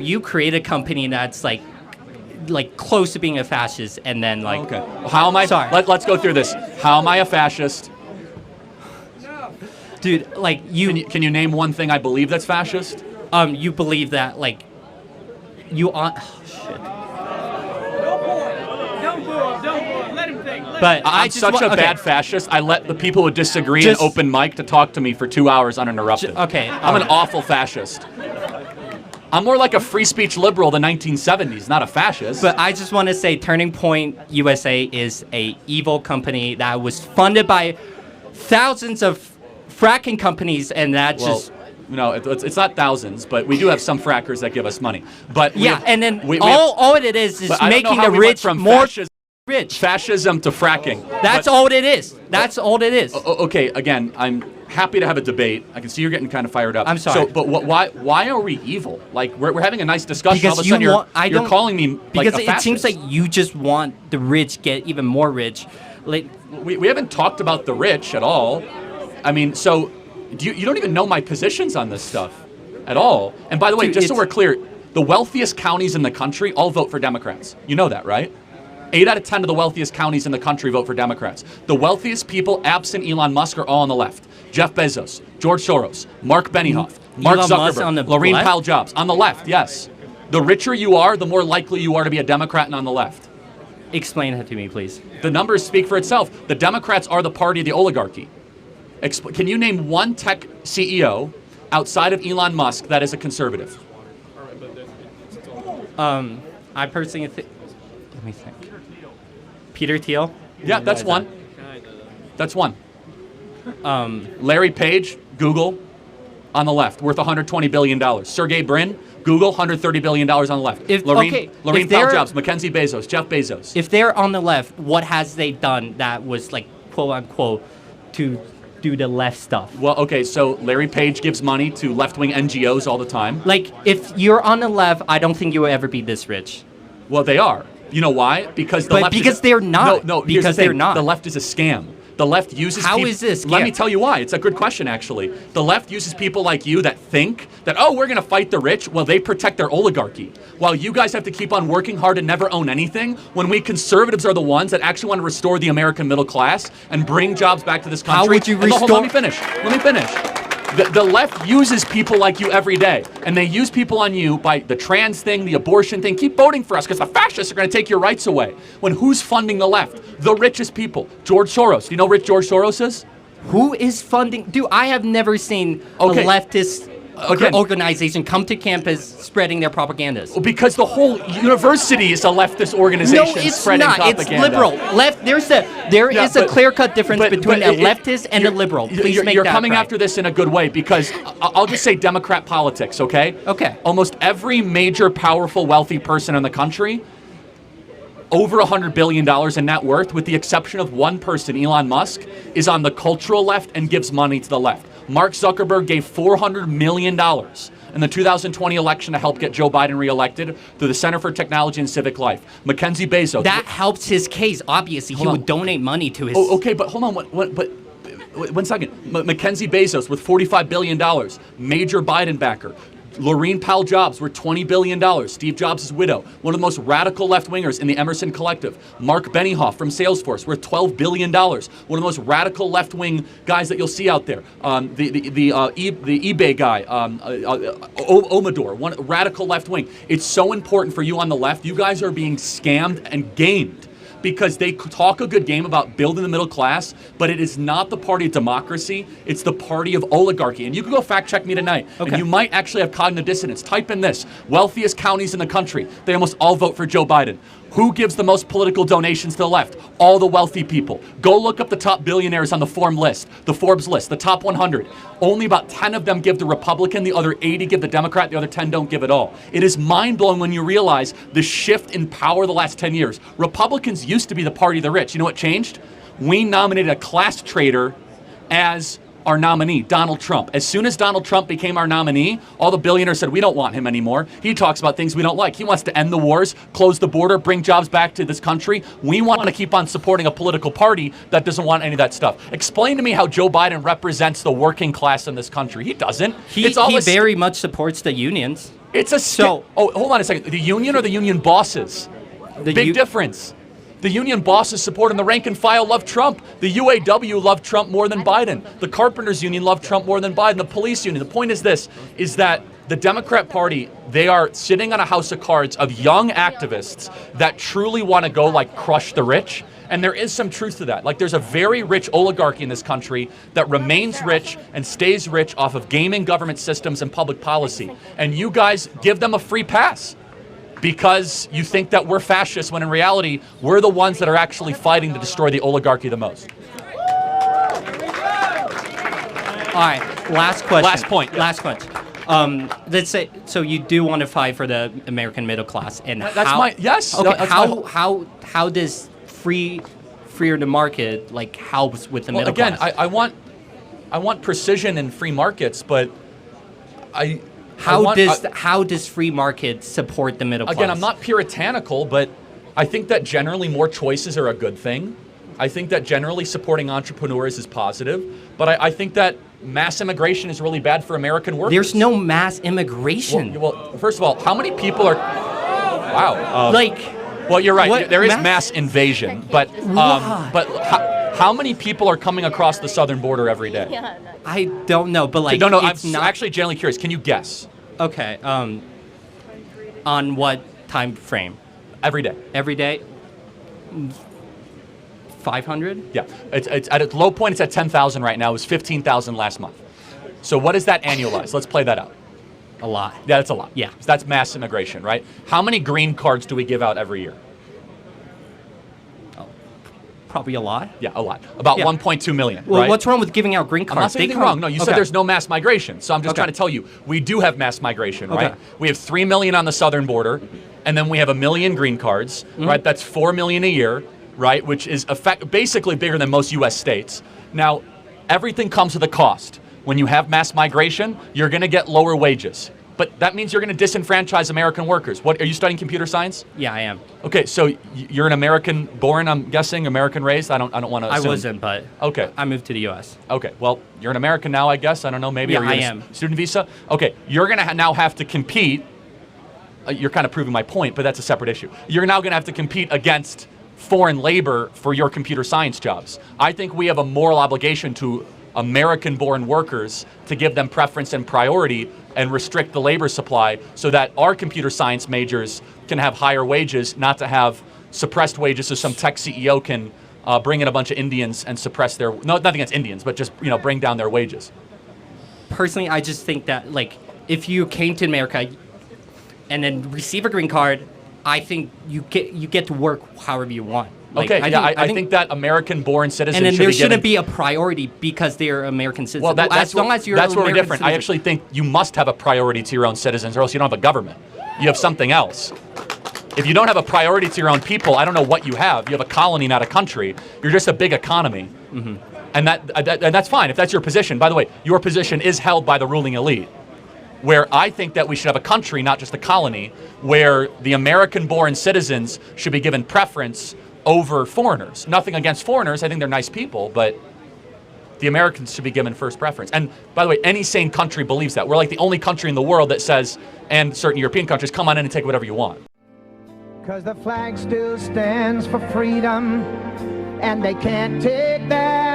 You create a company that's like close to being a fascist, and then like. Okay. How am I? Sorry. Let's go through this. How am I a fascist? Dude, like Can you name one thing I believe that's fascist? You believe that like you on. Oh, shit. Don't boo. Let him think. But I'm such a bad fascist. I let the people who disagree in open mic to talk to me for 2 hours uninterrupted. Okay. I'm an awful fascist. I'm more like a free speech liberal of the 1970s, not a fascist. But I just want to say Turning Point USA is a evil company that was funded by thousands of fracking companies, and that just... No, it's not thousands, but we do have some frackers that give us money. But yeah, and then all it is making the rich more rich. Fascism to fracking. That's all it is. That's all it is. Okay, again, I'm happy to have a debate. I can see you're getting kind of fired up. I'm sorry. So, but why are we evil? Like, we're having a nice discussion. Because all of a sudden you're calling me like because a fascist. It seems like you just want the rich get even more rich. Like, we haven't talked about the rich at all. I mean, so you don't even know my positions on this stuff at all. And by the way, just so we're clear, the wealthiest counties in the country all vote for Democrats. You know that, right? 8 out of 10 of the wealthiest counties in the country vote for Democrats. The wealthiest people, absent Elon Musk, are all on the left. Jeff Bezos, George Soros, Mark Benioff, Mark Zuckerberg, Laurene Powell Jobs. On the left, yes. The richer you are, the more likely you are to be a Democrat and on the left. Explain that to me, please. The numbers speak for itself. The Democrats are the party of the oligarchy. Can you name one tech CEO outside of Elon Musk that is a conservative? I personally think... Let me think. Peter Thiel? Yeah, that's one. That's one. Larry Page, Google, on the left, worth $120 billion. Sergey Brin, Google, $130 billion on the left. Laurene Powell Jobs, Mackenzie Bezos, Jeff Bezos. If they're on the left, what has they done that was like, quote unquote, to do the left stuff? Well, okay, so Larry Page gives money to left-wing NGOs all the time. Like, if you're on the left, I don't think you will ever be this rich. Well, they are. You know why? Because the left because they're not. No, because they're not. The left is a scam. The left uses How is this? Let me tell you why. It's a good question, actually. The left uses people like you that think that, oh, we're going to fight the rich. Well, they protect their oligarchy. While you guys have to keep on working hard and never own anything, when we conservatives are the ones that actually want to restore the American middle class and bring jobs back to this country. How would you restore? Let me finish. The left uses people like you every day, and they use people on you by the trans thing, the abortion thing. Keep voting for us because the fascists are going to take your rights away. When who's funding the left? The richest people. George Soros. Do you know who rich George Soros is? Who is funding? Dude, I have never seen a leftist organization come to campus spreading their propagandas. Well, because the whole university is a leftist organization spreading propaganda. It's liberal. There is a clear-cut difference between a leftist and a liberal. Please make that You're coming right. after this in a good way because I'll just say Democrat politics, okay? Okay. Almost every major, powerful, wealthy person in the country, over $100 billion in net worth, with the exception of one person, Elon Musk, is on the cultural left and gives money to the left. Mark Zuckerberg gave $400 million in the 2020 election to help get Joe Biden reelected through the Center for Technology and Civic Life. Mackenzie Bezos. That helps his case, obviously. He would donate money to his... Oh, okay, but hold on. One second. Mackenzie Bezos with $45 billion, major Biden backer. Laurene Powell Jobs worth $20 billion. Steve Jobs' widow, one of the most radical left-wingers in the Emerson Collective. Mark Benioff from Salesforce worth $12 billion. One of the most radical left-wing guys that you'll see out there. The eBay guy, Omador, one radical left-wing. It's so important for you on the left. You guys are being scammed and gamed, because they talk a good game about building the middle class, but it is not the party of democracy, it's the party of oligarchy. And you can go fact check me tonight, and you might actually have cognitive dissonance. Type in this: wealthiest counties in the country, they almost all vote for Joe Biden. Who gives the most political donations to the left? All the wealthy people. Go look up the top billionaires on the Forbes list, the top 100. Only about 10 of them give the Republican, the other 80 give the Democrat, the other 10 don't give at all. It is mind-blowing when you realize the shift in power the last 10 years. Republicans used to be the party of the rich. You know what changed? We nominated a class traitor as our nominee, Donald Trump. As soon as Donald Trump became our nominee, all the billionaires said, we don't want him anymore. He talks about things we don't like. He wants to end the wars, close the border, bring jobs back to this country. We want to keep on supporting a political party that doesn't want any of that stuff. Explain to me how Joe Biden represents the working class in this country. He doesn't. He very much supports the unions. It's a hold on a second. The union or the union bosses? Big difference. The union bosses supporting the rank and file love Trump. The UAW loved Trump more than Biden. The carpenters union loved Trump more than Biden. The police union. The point is this, is that the Democrat Party, they are sitting on a house of cards of young activists that truly want to go like crush the rich. And there is some truth to that. Like there's a very rich oligarchy in this country that remains rich and stays rich off of gaming government systems and public policy. And you guys give them a free pass because you think that we're fascists when in reality, we're the ones that are actually fighting to destroy the oligarchy the most. All right, last question. Last point. Yeah. Last question. Let's say, so you do want to fight for the American middle class, and yes. Okay, that's how does freer the market like helps with the middle again, class? I want precision in free markets, but how does free market support the middle class? Again, I'm not puritanical, but I think that generally more choices are a good thing. I think that generally supporting entrepreneurs is positive, but I think that mass immigration is really bad for American workers. There's no mass immigration. Well, first of all, how many people are? Wow. Well, you're right. There is mass invasion, but how many people are coming across the southern border every day? I don't know, but like no. I'm actually genuinely curious. Can you guess? Okay. On what time frame? Every day. Every day. 500? Yeah. It's at its low point. It's at 10,000 right now. It was 15,000 last month. So what does that annualize? Let's play that out. A lot. Yeah, that's a lot. Yeah. So that's mass immigration, right? How many green cards do we give out every year? Oh, probably a lot. Yeah, a lot. About 1.2 million. Well, right? What's wrong with giving out green cards? I'm not saying anything wrong. No, you said there's no mass migration. So I'm just trying to tell you, we do have mass migration, right? We have 3 million on the southern border, and then we have 1 million green cards, right? That's 4 million a year, right? Which is basically bigger than most U.S. states. Now, everything comes with a cost. When you have mass migration, you're going to get lower wages. But that means you're going to disenfranchise American workers. What, are you studying computer science? Yeah, I am. Okay, so you're an American born, I'm guessing, American raised? I don't want to assume. I wasn't, but I moved to the U.S. Okay, well, you're an American now, I guess. I don't know, maybe. Yeah, are you I am. Student visa? Okay, you're going to now have to compete. You're kind of proving my point, but that's a separate issue. You're now going to have to compete against foreign labor for your computer science jobs. I think we have a moral obligation to American-born workers to give them preference and priority and restrict the labor supply so that our computer science majors can have higher wages, not to have suppressed wages so some tech CEO can bring in a bunch of Indians and suppress their, no, nothing against Indians, but just, bring down their wages. Personally, I just think that, like, if you came to America and then receive a green card, I think you get to work however you want. Like, I think that American-born citizens and then should there be shouldn't given, be a priority because they're American citizens. Well, as long as you're that's where we're American different. citizen. I actually think you must have a priority to your own citizens, or else you don't have a government. You have something else. If you don't have a priority to your own people, I don't know what you have. You have a colony, not a country. You're just a big economy, and that's fine if that's your position. By the way, your position is held by the ruling elite. Where I think that we should have a country, not just a colony, where the American-born citizens should be given preference over foreigners. Nothing against foreigners, I think they're nice people, but the Americans should be given first preference. And by the way, any sane country believes that. We're like the only country in the world that says, and certain European countries, come on in and take whatever you want. Because the flag still stands for freedom, and they can't take that